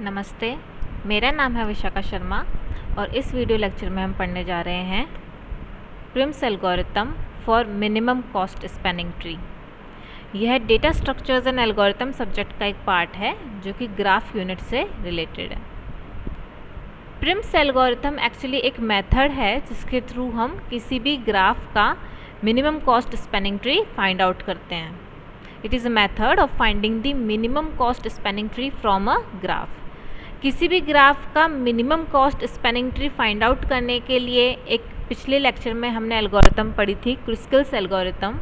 नमस्ते, मेरा नाम है विशाखा शर्मा और इस वीडियो लेक्चर में हम पढ़ने जा रहे हैं Prim's algorithm for minimum cost spanning tree. यह data structures and algorithm subject का एक पार्ट है जो कि ग्राफ यूनिट से रिलेटेड है। प्रिम्स एल्गोरिथम एक्चुअली एक मेथड है जिसके थ्रू हम किसी भी ग्राफ का minimum cost spanning tree find out करते हैं। It is a method of finding the minimum cost spanning tree from a graph. किसी भी ग्राफ का minimum cost spanning tree find out करने के लिए एक पिछले लेक्चर में हमने एल्गोरिथम पढ़ी थी, क्रुस्कल्स एल्गोरिथम।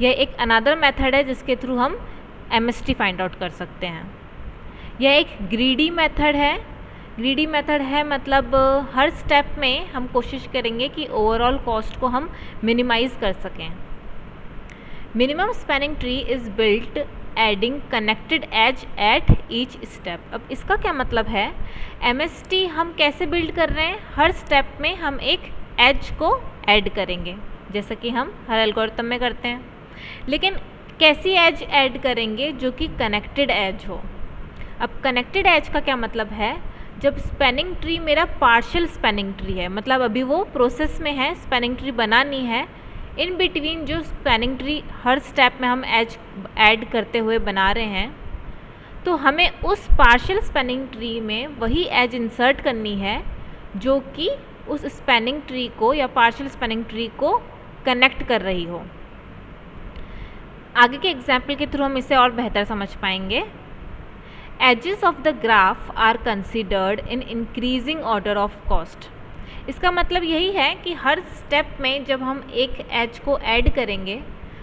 यह एक अनदर मेथड है जिसके थ्रू हम एमएसटी फाइंड आउट कर सकते हैं। यह एक ग्रीडी मेथड है। ग्रीडी मेथड है मतलब हर स्टेप में हम कोशिश करेंगे कि ओवरऑल कॉस्ट को हम मिनिमाइज कर सकें। Minimum spanning tree is built adding connected edge at each step. अब इसका क्या मतलब है, एमएसटी हम कैसे बिल्ड कर रहे हैं, हर स्टेप में हम एक एज को ऐड करेंगे जैसा कि हम हर एल्गोरिथम में करते हैं। लेकिन कैसी एज ऐड करेंगे जो कि कनेक्टेड एज हो। अब कनेक्टेड एज का क्या मतलब है, जब स्पैनिंग ट्री मेरा पार्शियल स्पैनिंग ट्री है, मतलब अभी वो प्रोसेस में है, स्पैनिंग ट्री बनानी है, इन बिटवीन जो स्पैनिंग ट्री हर स्टेप में हम एज ऐड करते हुए बना रहे हैं, तो हमें उस पार्शियल स्पैनिंग ट्री में वही एज इंसर्ट करनी है जो कि उस स्पैनिंग ट्री को या पार्शियल स्पैनिंग ट्री को कनेक्ट कर रही हो। आगे के एग्जाम्पल के थ्रू हम इसे और बेहतर समझ पाएंगे। Edges of the graph are considered in increasing order of cost. इसका मतलब यही है कि हर स्टेप में जब हम एक एज को ऐड करेंगे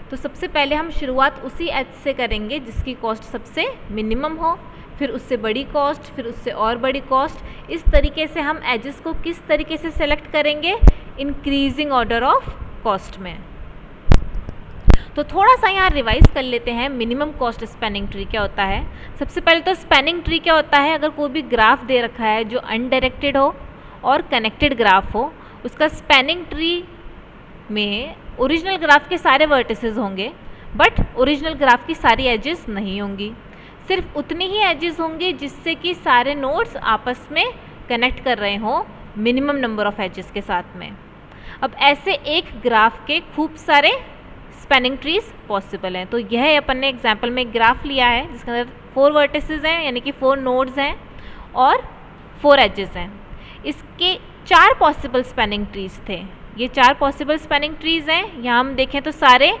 तो सबसे पहले हम शुरुआत उसी एज से करेंगे जिसकी कॉस्ट सबसे मिनिमम हो, फिर उससे बड़ी कॉस्ट, फिर उससे और बड़ी कॉस्ट। इस तरीके से हम एजेस को किस तरीके से सेलेक्ट करेंगे, इंक्रीजिंग ऑर्डर ऑफ कॉस्ट में। तो थोड़ा सा यहाँ रिवाइज कर लेते हैं मिनिमम कॉस्ट स्पैनिंग ट्री क्या होता है। सबसे पहले तो स्पैनिंग ट्री क्या होता है, अगर कोई भी ग्राफ दे रखा है जो अनडायरेक्टेड हो और कनेक्टेड ग्राफ हो, उसका स्पैनिंग ट्री में ओरिजिनल ग्राफ के सारे वर्टिसेस होंगे बट ओरिजिनल ग्राफ की सारी एजेस नहीं होंगी, सिर्फ उतनी ही एजेस होंगी जिससे कि सारे नोड्स आपस में कनेक्ट कर रहे हों मिनिमम नंबर ऑफ एजेस के साथ में। अब ऐसे एक ग्राफ के खूब सारे स्पैनिंग ट्रीज पॉसिबल हैं। तो यह अपन ने एग्जाम्पल में एक ग्राफ लिया है जिसके अंदर 4 वर्टिसेस हैं, यानी कि 4 नोड्स हैं और 4 एजेस हैं। इसके 4 पॉसिबल स्पैनिंग ट्रीज थे। ये 4 पॉसिबल स्पैनिंग ट्रीज हैं। यहाँ हम देखें तो सारे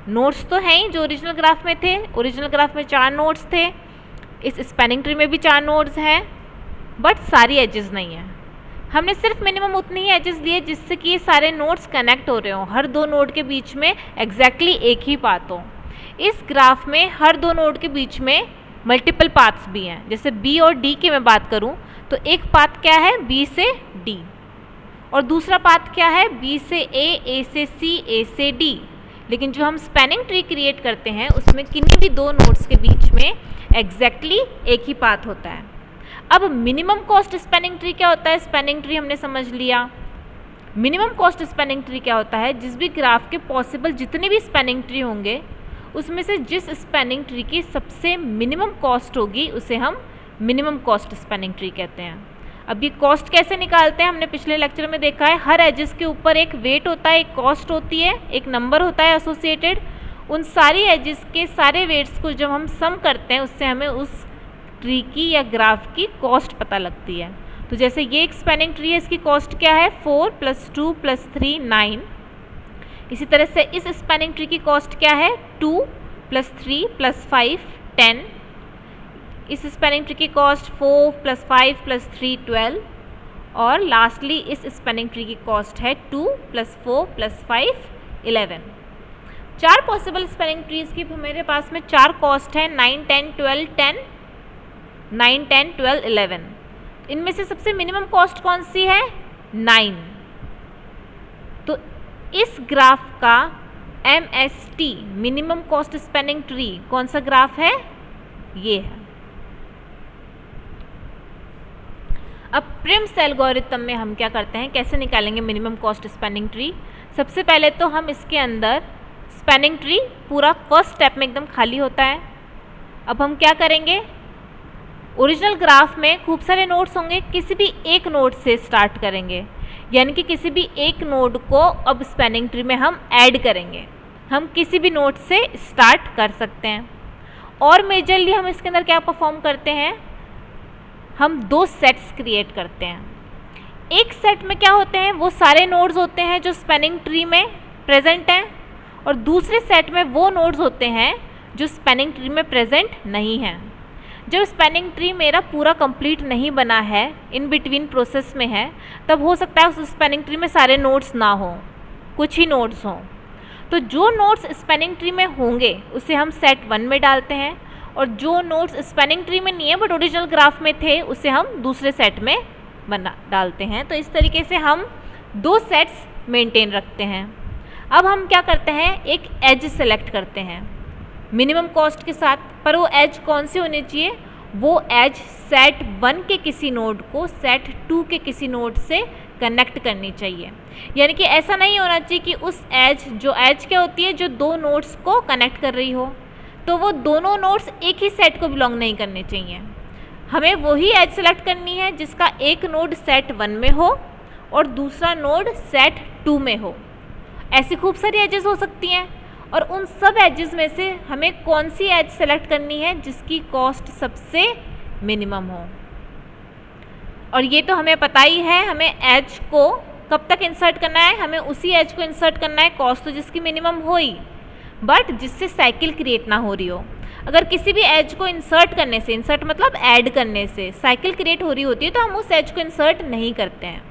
नोड्स तो हैं ही जो ओरिजिनल ग्राफ में थे। ओरिजिनल ग्राफ में 4 नोड्स थे, इस स्पैनिंग ट्री में भी 4 नोड्स हैं बट सारी एजेस नहीं हैं। हमने सिर्फ मिनिमम उतनी ही एजेस लिए जिससे कि ये सारे नोड्स कनेक्ट हो रहे हों, हर 2 नोड के बीच में एग्जैक्टली एक ही पाथ हो। इस ग्राफ में हर 2 नोड के बीच में मल्टीपल पाथ्स भी हैं। जैसे बी और डी की मैं बात करूं तो एक पाथ क्या है, बी से डी, और दूसरा पाथ क्या है, बी से ए से सी, ए से डी। लेकिन जो हम स्पैनिंग ट्री क्रिएट करते हैं उसमें किन्हीं भी 2 नोड्स के बीच में एग्जैक्टली एक ही पाथ होता है। अब मिनिमम कॉस्ट स्पैनिंग ट्री क्या होता है, स्पैनिंग ट्री हमने समझ लिया। मिनिमम कॉस्ट स्पैनिंग ट्री क्या होता है, जिस भी ग्राफ के पॉसिबल जितने भी स्पैनिंग ट्री होंगे उसमें से जिस स्पैनिंग ट्री की सबसे मिनिमम कॉस्ट होगी उसे हम मिनिमम कॉस्ट स्पैनिंग ट्री कहते हैं। अब ये कॉस्ट कैसे निकालते हैं, हमने पिछले लेक्चर में देखा है। हर एजेस के ऊपर एक वेट होता है, एक कॉस्ट होती है, एक नंबर होता है एसोसिएटेड। उन सारी एजेस के सारे वेट्स को जब हम सम करते हैं उससे हमें उस ट्री की या ग्राफ की कॉस्ट पता लगती है। तो जैसे ये एक स्पैनिंग ट्री है, इसकी कॉस्ट क्या है, 4 + 2 + 3 9। इसी तरह से इस स्पैनिंग ट्री की कॉस्ट क्या है, 2 + 3 + 5 10। इस स्पैनिंग ट्री की कॉस्ट 4 + 5 + 3 12। और लास्टली इस स्पैनिंग ट्री की कॉस्ट है 2 + 4 + 5 11। 4 पॉसिबल स्पैनिंग ट्रीज की मेरे पास में 4 कॉस्ट है, 9 10 12 10, 9 10 12 11। इनमें से सबसे मिनिमम कॉस्ट कौन सी है, 9। तो इस ग्राफ का MST minimum cost spanning tree कौन सा ग्राफ है, ये है। अब प्रिम्स एल्गोरिथम में हम क्या करते हैं, कैसे निकालेंगे मिनिमम कॉस्ट स्पैनिंग ट्री। सबसे पहले तो हम इसके अंदर स्पैनिंग ट्री पूरा फर्स्ट स्टेप में एकदम खाली होता है। अब हम क्या करेंगे, ओरिजिनल ग्राफ में खूब सारे नोड्स होंगे, किसी भी एक नोड से स्टार्ट करेंगे, यानी कि किसी भी एक नोड को अब स्पैनिंग ट्री में हम ऐड करेंगे। हम किसी भी नोड से स्टार्ट कर सकते हैं। और मेजरली हम इसके अंदर क्या परफॉर्म करते हैं, हम 2 सेट्स क्रिएट करते हैं। एक सेट में क्या होते हैं, वो सारे नोड्स होते हैं जो स्पैनिंग ट्री में प्रेजेंट हैं, और दूसरे सेट में वो नोड्स होते हैं जो स्पैनिंग ट्री में प्रेजेंट नहीं हैं। जब स्पैनिंग ट्री मेरा पूरा कंप्लीट नहीं बना है, इन बिटवीन प्रोसेस में है, तब हो सकता है उस स्पैनिंग ट्री में सारे नोड्स ना हो, कुछ ही नोड्स हों। तो जो नोड्स स्पैनिंग ट्री में होंगे उसे हम सेट 1 में डालते हैं, और जो नोड्स स्पैनिंग ट्री में नहीं है बट ओरिजिनल ग्राफ में थे उसे हम दूसरे सेट में डालते हैं। तो इस तरीके से हम 2 सेट्स मेंटेन रखते हैं। अब हम क्या करते हैं, एक एज सेलेक्ट करते हैं मिनिमम कॉस्ट के साथ, पर वो एज कौन सी होनी चाहिए, वो एज सेट 1 के किसी नोड को सेट 2 के किसी नोड से कनेक्ट करनी चाहिए। यानी कि ऐसा नहीं होना चाहिए कि उस एज, जो एज क्या होती है, जो 2 नोड्स को कनेक्ट कर रही हो, तो वो दोनों नोड्स एक ही सेट को बिलोंग नहीं करने चाहिए। हमें वही एज सेलेक्ट करनी है जिसका एक नोड सेट 1 में हो और दूसरा नोड सेट 2 में हो। ऐसी खूब सारी एजेस हो सकती हैं, और उन सब एजेस में से हमें कौन सी एज सेलेक्ट करनी है जिसकी कॉस्ट सबसे मिनिमम हो। और ये तो हमें पता ही है, हमें एज को कब तक इंसर्ट करना है, हमें उसी एज को इंसर्ट करना है कॉस्ट तो जिसकी मिनिमम हो ही, बट जिससे साइकिल क्रिएट ना हो रही हो। अगर किसी भी एज को इंसर्ट करने से, इंसर्ट मतलब ऐड करने से साइकिल क्रिएट हो रही होती है, तो हम उस एज को इंसर्ट नहीं करते हैं।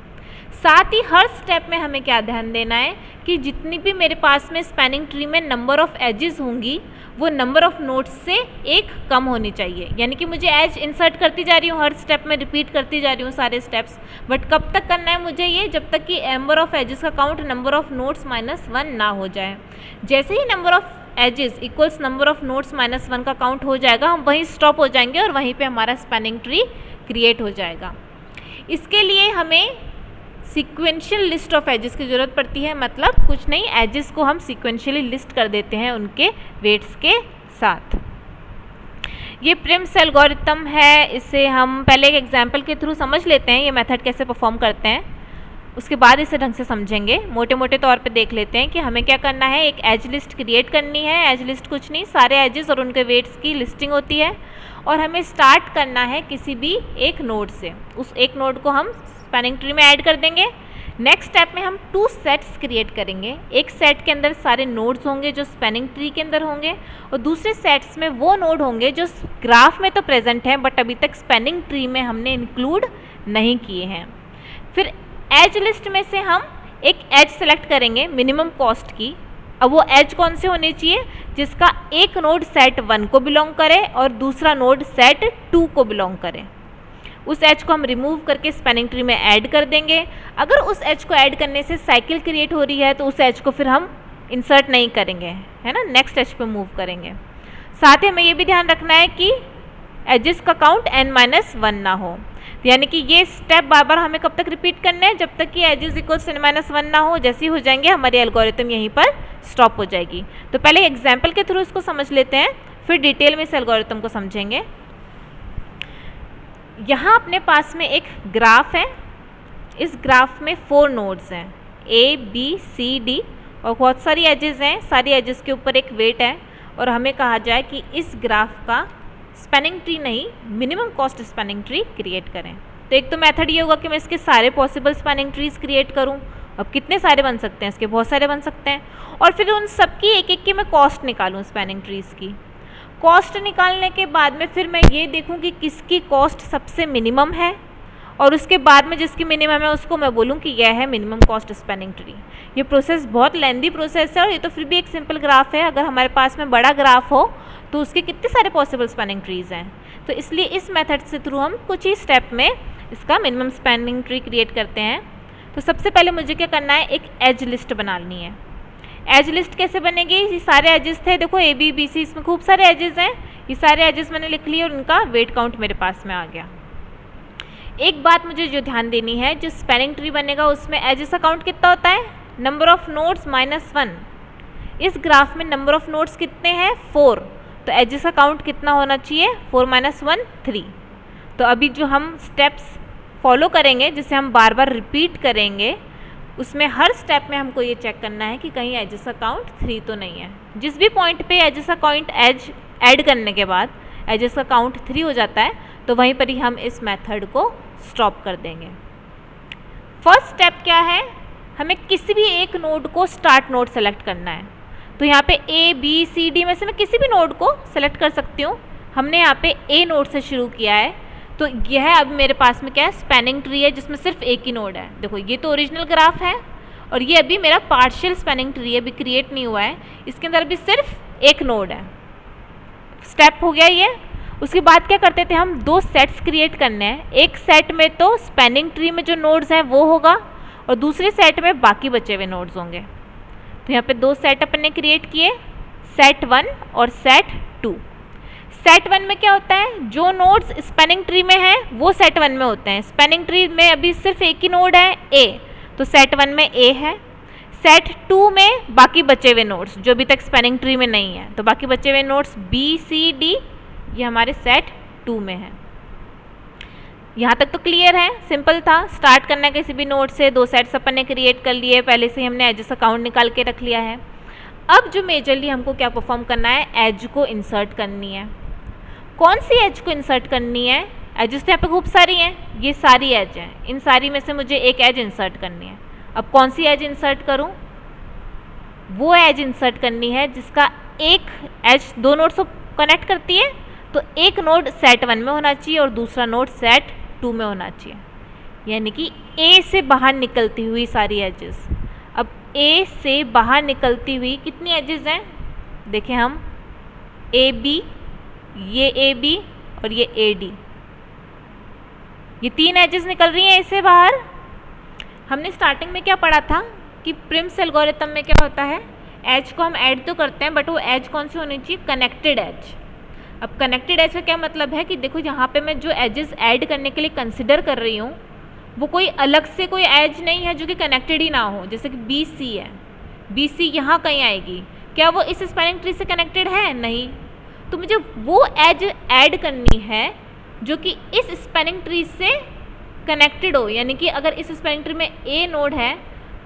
साथ ही हर स्टेप में हमें क्या ध्यान देना है कि जितनी भी मेरे पास में स्पैनिंग ट्री में नंबर ऑफ एजेस होंगी, वो नंबर ऑफ नोड्स से एक कम होनी चाहिए। यानी कि मुझे एज इंसर्ट करती जा रही हूँ, हर स्टेप में रिपीट करती जा रही हूँ सारे स्टेप्स, बट कब तक करना है मुझे ये, जब तक कि नंबर ऑफ एजेस का काउंट नंबर ऑफ नोड्स -1 ना हो जाए। जैसे ही number of edges equals number of nodes -1 का काउंट हो जाएगा, हम वहीं स्टॉप हो जाएंगे और वहीं पे हमारा स्पैनिंग ट्री क्रिएट हो जाएगा। इसके लिए हमें सीक्वेंशियल लिस्ट ऑफ एजेस की ज़रूरत पड़ती है, मतलब कुछ नहीं, एजेस को हम सीक्वेंशियली लिस्ट कर देते हैं उनके वेट्स के साथ। ये प्रिम्स एल्गोरिथम है, इसे हम पहले एक एग्जांपल के थ्रू समझ लेते हैं ये मेथड कैसे परफॉर्म करते हैं, उसके बाद इसे ढंग से समझेंगे। मोटे मोटे तौर पे देख लेते हैं कि हमें क्या करना है। एक एज लिस्ट क्रिएट करनी है। एज लिस्ट कुछ नहीं, सारे एजेस और उनके वेट्स की लिस्टिंग होती है, और हमें स्टार्ट करना है किसी भी एक नोड से। उस एक नोड को हम स्पैनिंग ट्री में ऐड कर देंगे। नेक्स्ट स्टेप में हम 2 सेट्स क्रिएट करेंगे। एक सेट के अंदर सारे नोड्स होंगे जो स्पैनिंग ट्री के अंदर होंगे, और दूसरे सेट्स में वो नोड होंगे जो ग्राफ में तो प्रेजेंट हैं बट अभी तक स्पैनिंग ट्री में हमने इंक्लूड नहीं किए हैं। फिर एज लिस्ट में से हम एक एज सेलेक्ट करेंगे मिनिमम कॉस्ट की। अब वो एज कौन से होनी चाहिए, जिसका एक नोड सेट 1 को बिलोंग करे और दूसरा नोड सेट 2 को बिलोंग करे। उस एज को हम रिमूव करके स्पैनिंग ट्री में ऐड कर देंगे। अगर उस एज को ऐड करने से साइकिल क्रिएट हो रही है तो उस एज को फिर हम इंसर्ट नहीं करेंगे, है ना, नेक्स्ट एज पे मूव करेंगे। साथ ही हमें ये भी ध्यान रखना है कि एजेस का काउंट n-1 ना हो, यानी कि ये स्टेप बार बार हमें कब तक रिपीट करने हैं, जब तक कि एजेस इक्वल्स n-1 ना हो। जैसे ही हो जाएंगे हमारी एल्गोरिथम यहीं पर स्टॉप हो जाएगी। तो पहले एग्जाम्पल के थ्रू इसको समझ लेते हैं, फिर डिटेल में इस एल्गोरिथम को समझेंगे। यहाँ अपने पास में एक ग्राफ है। इस ग्राफ में 4 नोड्स हैं, A, B, C, D, और बहुत सारी एजेस हैं। सारी एजेस के ऊपर एक वेट है, और हमें कहा जाए कि इस ग्राफ का स्पैनिंग ट्री नहीं, minimum cost spanning tree create करें। तो एक तो मेथड ये होगा कि मैं इसके सारे पॉसिबल स्पैनिंग ट्रीज क्रिएट करूं। अब कितने सारे बन सकते हैं, इसके बहुत सारे बन सकते हैं, और फिर उन सब की एक एक की मैं कॉस्ट निकालूं स्पैनिंग ट्रीज की। कॉस्ट निकालने के बाद में फिर मैं ये देखूं कि किसकी कॉस्ट सबसे मिनिमम है, और उसके बाद में जिसकी मिनिमम है उसको मैं बोलूं कि यह है मिनिमम कॉस्ट स्पैनिंग ट्री। ये प्रोसेस बहुत लेंदी प्रोसेस है, और ये तो फिर भी एक सिंपल ग्राफ है। अगर हमारे पास में बड़ा ग्राफ हो तो उसके कितने सारे पॉसिबल स्पैनिंग ट्रीज हैं। तो इसलिए इस मेथड से थ्रू हम कुछ ही स्टेप में इसका मिनिमम स्पैनिंग ट्री क्रिएट करते हैं। तो सबसे पहले मुझे क्या करना है, एक एज लिस्ट बनानी है। एज लिस्ट कैसे बनेगी, ये सारे एजेस थे, देखो A, B, B, C, इसमें खूब सारे एजेस हैं। ये सारे एजेस मैंने लिख लिए और उनका वेट काउंट मेरे पास में आ गया। एक बात मुझे जो ध्यान देनी है, जो स्पैनिंग ट्री बनेगा उसमें एजेस का काउंट कितना होता है, नंबर ऑफ नोड्स -1। इस ग्राफ में नंबर ऑफ नोड्स कितने हैं, 4, तो एजेस का काउंट कितना होना चाहिए, 4 - 1 3। तो अभी जो हम स्टेप्स फॉलो करेंगे, जिसे हम बार बार रिपीट करेंगे, उसमें हर स्टेप में हमको ये चेक करना है कि कहीं एजेस का काउंट 3 तो नहीं है। जिस भी पॉइंट पे एजेस का काउंट ऐड करने के बाद एजेस का काउंट 3 हो जाता है, तो वहीं पर ही हम इस मेथड को स्टॉप कर देंगे। फर्स्ट स्टेप क्या है, हमें किसी भी एक नोड को स्टार्ट नोड सेलेक्ट करना है। तो यहाँ पे ए बी सी डी में से मैं किसी भी नोड को सेलेक्ट कर सकती हूँ। हमने यहाँ पे ए नोड से शुरू किया है, तो यह अब मेरे पास में क्या है, स्पैनिंग ट्री है जिसमें सिर्फ एक ही नोड है। देखो ये तो ओरिजिनल ग्राफ है और ये अभी मेरा पार्शियल स्पैनिंग ट्री है, अभी क्रिएट नहीं हुआ है, इसके अंदर अभी सिर्फ एक नोड है। स्टेप हो गया ये। उसके बाद क्या करते थे हम, 2 सेट्स क्रिएट करने हैं। एक सेट में तो स्पैनिंग ट्री में जो नोड्स हैं वो होगा और दूसरे सेट में बाकी बचे हुए नोड्स होंगे। तो यहाँ पे 2 सेट अपन ने क्रिएट किए, सेट 1 और सेट 2। सेट 1 में क्या होता है, जो नोड्स स्पैनिंग ट्री में है वो सेट 1 में होते हैं। स्पैनिंग ट्री में अभी सिर्फ एक ही नोड है ए, तो सेट 1 में ए है। सेट 2 में बाकी बचे हुए नोड्स जो अभी तक स्पैनिंग ट्री में नहीं है, तो बाकी बचे हुए नोड्स बी सी डी ये हमारे सेट 2 में है। यहाँ तक तो क्लियर है, सिंपल था। स्टार्ट करना है किसी भी नोड से, 2 सेट्स अपन ने क्रिएट कर लिए, पहले से ही हमने एजेस का काउंट निकाल के रख लिया है। अब जो मेजरली हमको क्या परफॉर्म करना है, एज को इंसर्ट करनी है। कौन सी एज को इंसर्ट करनी है, एजेस तो यहाँ पे खूब सारी हैं, ये सारी एज हैं, इन सारी में से मुझे एक एज इंसर्ट करनी है। अब कौन सी एज इंसर्ट करूँ, वो एज इंसर्ट करनी है जिसका एक एज 2 नोड्स को कनेक्ट करती है। तो एक नोड सेट 1 में होना चाहिए और दूसरा नोड सेट 2 में होना चाहिए, यानी कि ए से बाहर निकलती हुई सारी एजेस। अब ए से बाहर निकलती हुई कितनी एजेस हैं, देखें हम, ए बी, ये ए बी और ये ए डी, ये 3 एजेस निकल रही हैं इससे बाहर। हमने स्टार्टिंग में क्या पढ़ा था कि प्रिम्स एल्गोरिथम में क्या होता है, एज को हम ऐड तो करते हैं बट वो एज कौन सी होनी चाहिए, कनेक्टेड एज। अब कनेक्टेड एज का क्या मतलब है कि देखो यहाँ पे मैं जो एजेस ऐड करने के लिए कंसिडर कर रही हूँ वो कोई अलग से कोई एज नहीं है जो कि कनेक्टेड ही ना हो। जैसे कि बी सी है, बी सी यहाँ कहीं आएगी, क्या वो इस स्पैनिंग ट्री से कनेक्टेड है, नहीं। तो मुझे वो एज ऐड करनी है जो कि इस स्पैनिंग ट्री से कनेक्टेड हो, यानी कि अगर इस स्पैनिंग ट्री में ए नोड है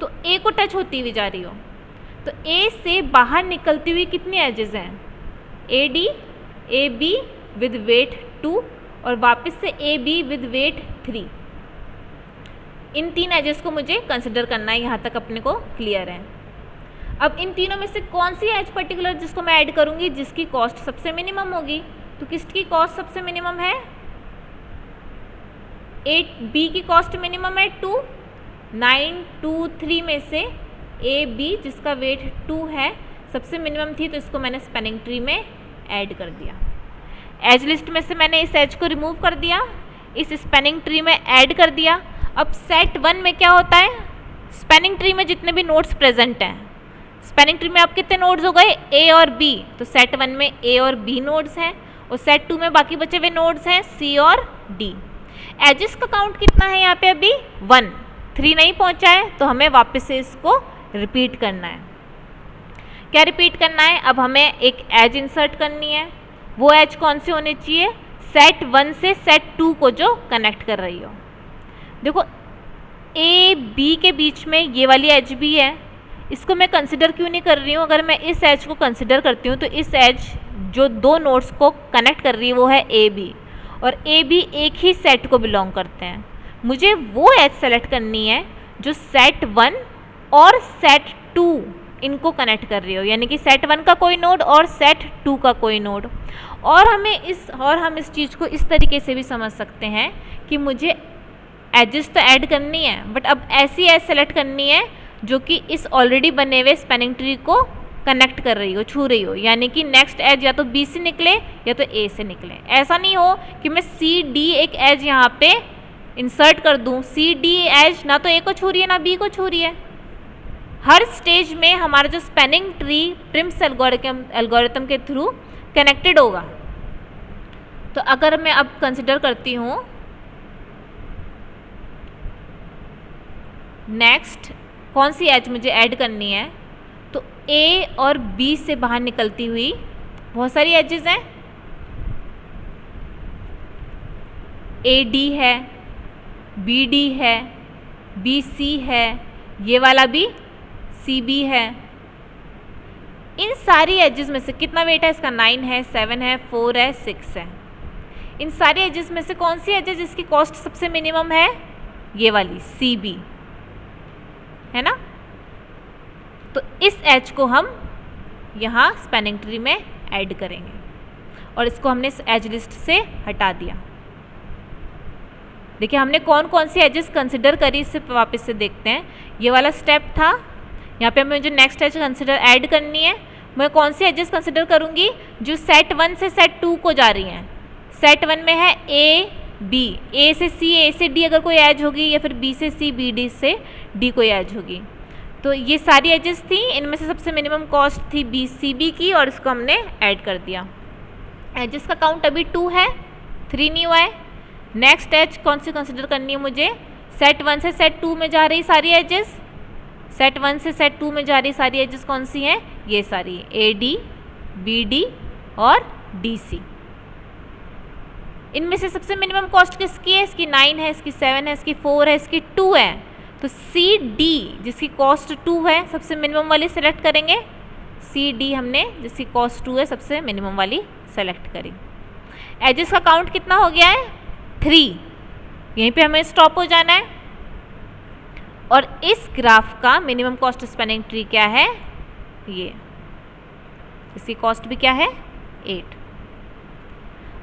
तो ए को टच होती हुई जा रही हो। तो ए से बाहर निकलती हुई कितनी एजेस हैं, A D, A B with weight 2 और वापस से ए बी विद वेट 3। इन 3 एजेस को मुझे कंसिडर करना है, यहाँ तक अपने को क्लियर है। अब इन तीनों में से कौन सी एज पर्टिकुलर जिसको मैं ऐड करूँगी जिसकी कॉस्ट सबसे मिनिमम होगी, तो किसकी कॉस्ट सबसे मिनिमम है, ए बी की कॉस्ट मिनिमम है 2, 9 2 3 में से ए बी जिसका वेट 2 है सबसे मिनिमम थी, तो इसको मैंने स्पैनिंग ट्री में ऐड कर दिया। एज लिस्ट में से मैंने इस एज को रिमूव कर दिया, इस स्पैनिंग ट्री में ऐड कर दिया। अब सेट 1 में क्या होता है, स्पैनिंग ट्री में जितने भी नोड्स प्रेजेंट हैं, स्पैनिंग ट्री में अब कितने नोड्स हो गए, ए और बी, तो सेट 1 में ए और बी नोड्स हैं और सेट 2 में बाकी बचे हुए नोड्स हैं सी और डी। एजेस का काउंट कितना है यहाँ पे, अभी 1, 3 नहीं पहुँचा है, तो हमें वापस से इसको रिपीट करना है। क्या रिपीट करना है, अब हमें एक एज इंसर्ट करनी है। वो एज कौन सी होनी चाहिए, सेट 1 से सेट 2 को जो कनेक्ट कर रही हो। देखो ए बी के बीच में ये वाली एज भी है, इसको मैं कंसिडर क्यों नहीं कर रही हूँ, अगर मैं इस एज को कंसिडर करती हूँ तो इस एज जो 2 नोड्स को कनेक्ट कर रही है वो है ए बी, और ए बी एक ही सेट को बिलोंग करते हैं। मुझे वो एज सेलेक्ट करनी है जो सेट 1 और सेट 2 इनको कनेक्ट कर रही हो, यानी कि सेट 1 का कोई नोड और सेट 2 का कोई नोड। और हम इस चीज़ को इस तरीके से भी समझ सकते हैं कि मुझे एजेस तो ऐड करनी है बट अब ऐसी एज सेलेक्ट करनी है जो कि इस ऑलरेडी बने हुए स्पैनिंग ट्री को कनेक्ट कर रही हो, छू रही हो, यानी कि नेक्स्ट एज या तो बी से निकले या तो ए से निकले। ऐसा नहीं हो कि मैं सी डी एक एज यहाँ पे इंसर्ट कर दूँ, सी डी एज ना तो ए को छू रही है ना बी को छू रही है। हर स्टेज में हमारा जो स्पैनिंग ट्री प्रिम्स एल्गोरिथम के थ्रू कनेक्टेड होगा। तो अगर मैं अब कंसिडर करती हूँ नेक्स्ट कौन सी एज मुझे ऐड करनी है, तो ए और बी से बाहर निकलती हुई बहुत सारी एजेस हैं। AD है, BD है, BC है, ये वाला भी CB है। इन सारी एजेस में से कितना वेट है इसका? 9 है, 7 है, 4 है, 6 है। इन सारी एजेस में से कौन सी एज है जिसकी कॉस्ट सबसे मिनिमम है? ये वाली CB है ना। तो इस एज को हम यहाँ स्पैनिंग ट्री में ऐड करेंगे और इसको हमने इस एज लिस्ट से हटा दिया। देखिए हमने कौन कौन सी एजेस कंसिडर करी, इससे वापस से देखते हैं। ये वाला स्टेप था, यहाँ पे हमें जो नेक्स्ट एज कंसिडर ऐड करनी है, मैं कौन सी एजेस कंसिडर करूँगी? जो सेट 1 से सेट 2 को जा रही हैं। सेट 1 में है A B, A से C, A से D अगर कोई एज होगी, या फिर B से C, B D से D कोई एज होगी। तो ये सारी एजेस थी, इनमें से सबसे मिनिमम कॉस्ट थी BCB की और इसको हमने ऐड कर दिया। एजेस का काउंट अभी 2 है, 3 नहीं हुआ है। नेक्स्ट एज कौन सी कंसिडर करनी है मुझे? सेट 1 से सेट 2 में जा रही सारी एजेस। सेट 1 से सेट 2 में जा रही सारी एजेस कौन सी हैं? ये सारी AD, BD और DC। इनमें से सबसे मिनिमम कॉस्ट किसकी है? इसकी 9 है, इसकी 7 है, इसकी 4 है, इसकी 2 है। तो CD जिसकी कॉस्ट 2 है सबसे मिनिमम वाली सेलेक्ट करेंगे। CD हमने जिसकी कॉस्ट 2 है सबसे मिनिमम वाली सेलेक्ट करी। एजेस का काउंट कितना हो गया है? 3। यहीं पे हमें स्टॉप हो जाना है। और इस ग्राफ का मिनिमम कॉस्ट स्पैनिंग ट्री क्या है? ये, इसकी कॉस्ट भी क्या है? 8।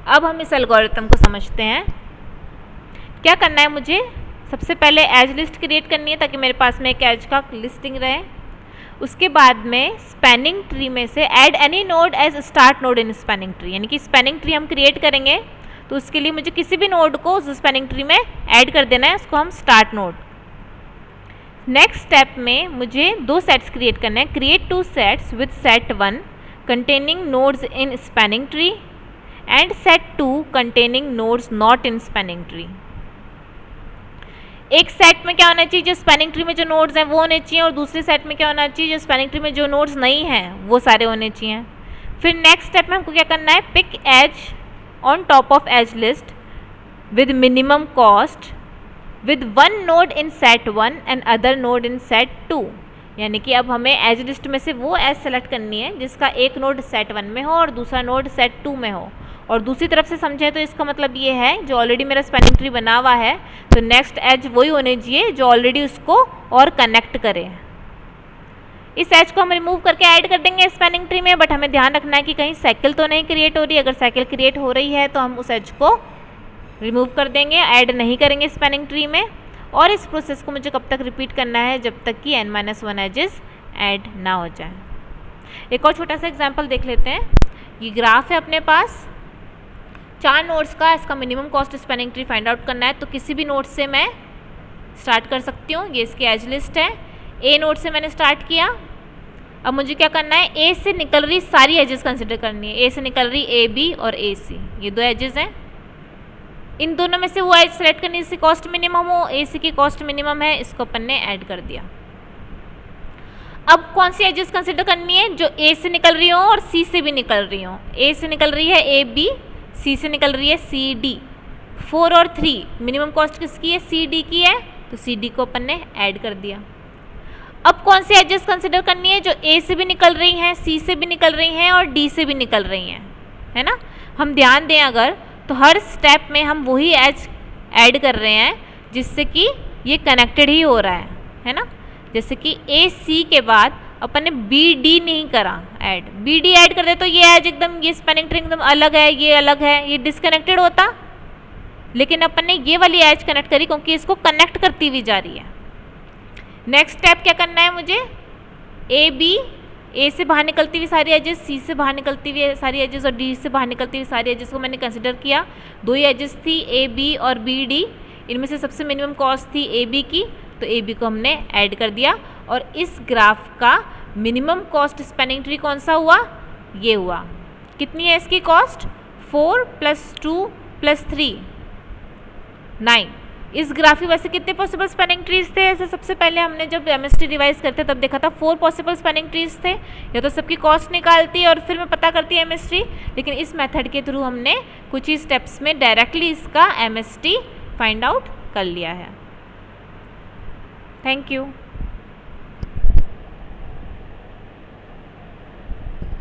अब हम इस एल्गोरिथम को समझते हैं। क्या करना है मुझे? सबसे पहले एज लिस्ट क्रिएट करनी है ताकि मेरे पास में एक एज का लिस्टिंग रहे। उसके बाद में स्पैनिंग ट्री में से add any node as start node in spanning tree, यानी कि स्पैनिंग ट्री हम क्रिएट करेंगे तो उसके लिए मुझे किसी भी नोड को उस स्पैनिंग ट्री में ऐड कर देना है, उसको हम स्टार्ट नोड। नेक्स्ट स्टेप में मुझे 2 सेट्स क्रिएट करने हैं। Create 2 sets with set 1 containing nodes in spanning tree and set 2 containing nodes not in spanning tree. एक सेट में क्या होना चाहिए? जो स्पैनिंग ट्री में जो नोड्स हैं वो होने चाहिए, और दूसरे सेट में क्या होना चाहिए? जो स्पैनिंग ट्री में जो नोड्स नहीं हैं वो सारे होने चाहिए। फिर नेक्स्ट स्टेप में हमको क्या करना है? Pick edge on top of edge list with minimum cost with 1 node in set 1 and other node in set 2। यानी कि अब हमें एज लिस्ट में से वो एज सेलेक्ट करनी है जिसका एक नोड सेट 1 में हो और दूसरा नोड सेट 2 में हो। और दूसरी तरफ से समझें तो इसका मतलब ये है जो ऑलरेडी मेरा स्पैनिंग ट्री बना हुआ है तो नेक्स्ट एज वही होने चाहिए जो ऑलरेडी उसको और कनेक्ट करे। इस एज को हम रिमूव करके ऐड कर देंगे स्पैनिंग ट्री में, बट हमें ध्यान रखना है कि कहीं साइकिल तो नहीं क्रिएट हो रही। अगर साइकिल क्रिएट हो रही है तो हम उस एज को रिमूव कर देंगे, ऐड नहीं करेंगे स्पैनिंग ट्री में। और इस प्रोसेस को मुझे कब तक रिपीट करना है? जब तक कि n-1 एजेस ऐड ना हो जाए। एक और छोटा सा एग्जांपल देख लेते हैं। ये ग्राफ है अपने पास 4 नोड्स का, इसका minimum cost spanning tree find out करना है तो किसी भी नोड से मैं स्टार्ट कर सकती हूँ। ये इसकी एज लिस्ट है। A नोड से मैंने स्टार्ट किया। अब मुझे क्या करना है? A से निकल रही सारी एजेस कंसिडर करनी है। A से निकल रही AB और AC, ये 2 एजेस हैं। इन दोनों में से वो एज सेलेक्ट करनी जिसकी कॉस्ट मिनिमम हो। AC की कॉस्ट मिनिमम है, इसको अपन ने ऐड कर दिया। अब कौन सी एजेस कंसिडर करनी है? जो A से निकल रही हो और C से भी निकल रही हो। A से निकल रही है AB, C से निकल रही है CD। 4 और 3 मिनिमम कॉस्ट किसकी है? CD की है, तो CD को अपन ने ऐड कर दिया। अब कौन सी एजेस कंसिडर करनी है? जो A से भी निकल रही हैं, C से भी निकल रही हैं और D से भी निकल रही हैं, है ना। हम ध्यान दें अगर तो हर स्टेप में हम वही एज ऐड कर रहे हैं जिससे कि ये कनेक्टेड ही हो रहा है ना। जैसे कि AC के बाद अपन ने BD नहीं करा ऐड, BD ऐड कर दे तो ये एज एकदम, ये स्पैनिंग ट्री एकदम अलग है, ये अलग है, ये डिसकनेक्टेड होता। लेकिन अपन ने ये वाली एज कनेक्ट करी क्योंकि इसको कनेक्ट करती हुई जा रही है। नेक्स्ट स्टेप क्या करना है मुझे? AB, A से बाहर निकलती हुई सारी एजेस, C से बाहर निकलती हुई सारी एजेस और D से बाहर निकलती हुई सारी एजेस को मैंने कंसिडर किया। 2 ही एजेस थी AB और BD, इनमें से सबसे मिनिमम कॉस्ट थी AB की, तो AB को हमने ऐड कर दिया। और इस ग्राफ का मिनिमम कॉस्ट स्पैनिंग ट्री कौन सा हुआ? ये हुआ। कितनी है इसकी कॉस्ट? 4 + 2 + 3 9। इस ग्राफ में वैसे कितने पॉसिबल स्पैनिंग ट्रीज थे? ऐसे सबसे पहले हमने जब एमएसटी रिवाइज करते तब देखा था 4 पॉसिबल स्पैनिंग ट्रीज थे। या तो सबकी कॉस्ट निकालती और फिर मैं पता करती एमएसटी, लेकिन इस मेथड के थ्रू हमने कुछ ही स्टेप्स में डायरेक्टली इसका एमएसटी फाइंड आउट कर लिया है। Thank you.